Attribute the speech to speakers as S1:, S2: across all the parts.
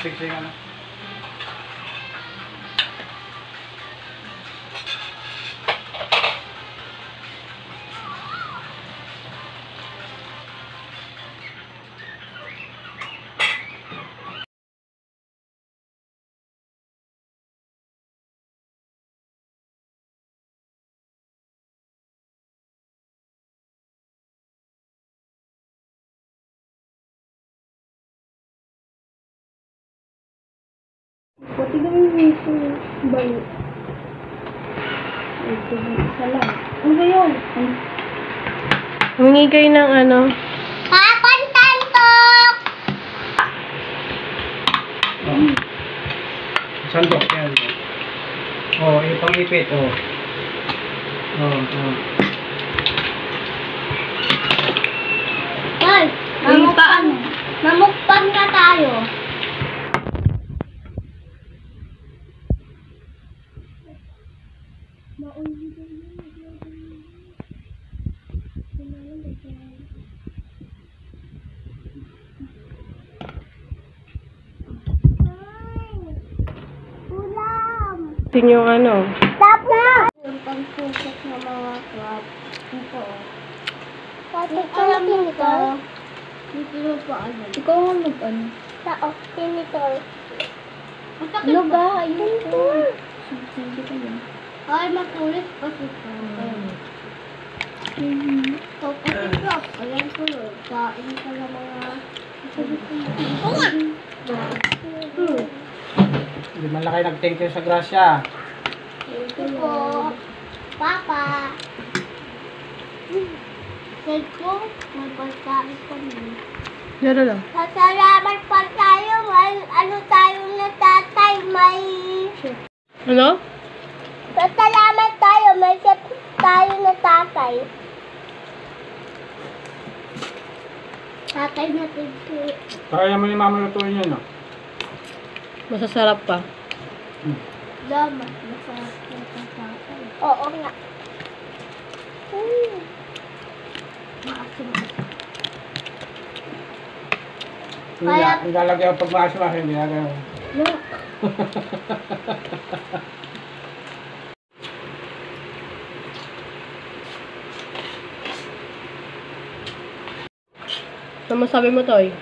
S1: Fixing ano.
S2: Pati gawin dito. Bayo. Ito isa lang. Ano ba yun?
S3: Humingi kayo ng ano?
S2: Papantantok!
S1: Sandok yan. Oh, yung pangipit, oh. Oh.
S2: Hoy! Mamukpan na tayo.
S3: Yun yung ano?
S2: Tapos! Yung pagsusok ng mga crab. Ito. Pati alam mo ito. Dito na pa ano. Ikaw ang mag-ano. Tao. Tinitor. Ano ba? Tinitor. Sige ka yun. Ay, makulit kasi ito. Tapos ito. Ayan ko yun. Kain ka ng mga...
S1: Hindi man lang kayo nag-thank you sa grasya.
S2: Thank you po. Papa. Thank you. May pagkain kami.
S3: Yara lang.
S2: Salamat pa tayo. May ano tayo na tatay. May...
S3: Ano?
S2: Salamat tayo. May chef tayo na tatay. Tatay na thank you.
S1: Kaya mo ni mama lutuin yun, no?
S3: Masasarap pa.
S2: Damat. Masarap na tatay. Oo nga. Maasim.
S1: Nilalagay ang pagmasa, hindi nagay.
S2: No.
S3: Ano masabi mo, Toy?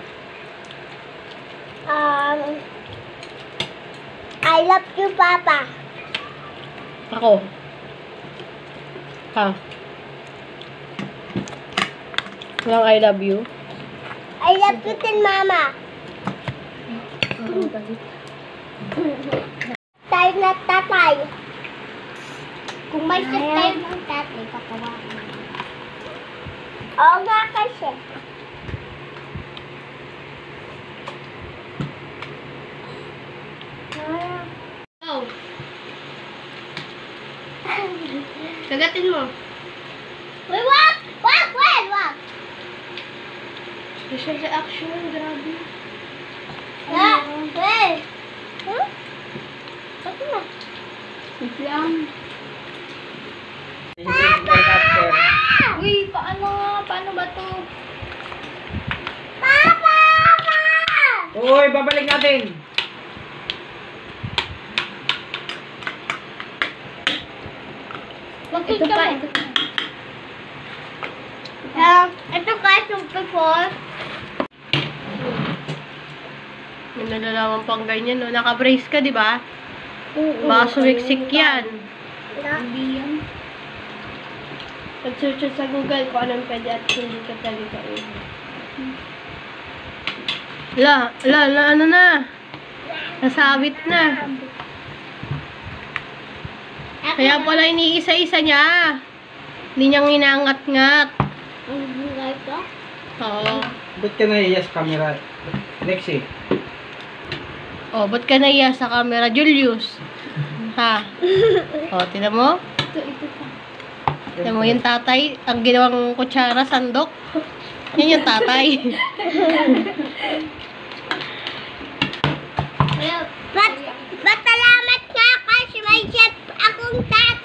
S2: I love you, Papa.
S3: Ako. Ha? Walang I love you?
S2: I love you din, Mama. Tayo na tatay. Kung may chef tayo ng tatay, kakawain. Oo nga kasi.
S3: Oh. Kagatin mo.
S2: Wait, wag! Wag!
S3: Special reaction, grabe.
S2: Hey! Huh? Pati na.
S3: Lang.
S2: Papa!
S3: Uy, paano ba to?
S1: Uy, babalik natin.
S2: Ito pa. Ito guys, yung before.
S3: May nalalaman pang ganyan, no? Naka-brace ka, di ba? Baka sumiksik yan.
S2: Hindi yan.
S3: Nag-search sa Google kung anong pwede at hindi ka pwede gawin. Ano na? Nasabit na. Kaya pala iniisa-isa niya. Hindi niyang inangat-ngat.
S2: Ang buhay ko.
S3: Oo.
S1: Ba't ka nahiya sa camera? Lexi.
S3: Oh, ba't ka naiya sa camera, Julius? Ha? Oh, tinan mo?
S2: Ito pa.
S3: Tinan mo yung tatay, ang ginawang kutsara, sandok. Yan yung tatay.
S2: Ba't salamat nga kasi may chef akong tatay.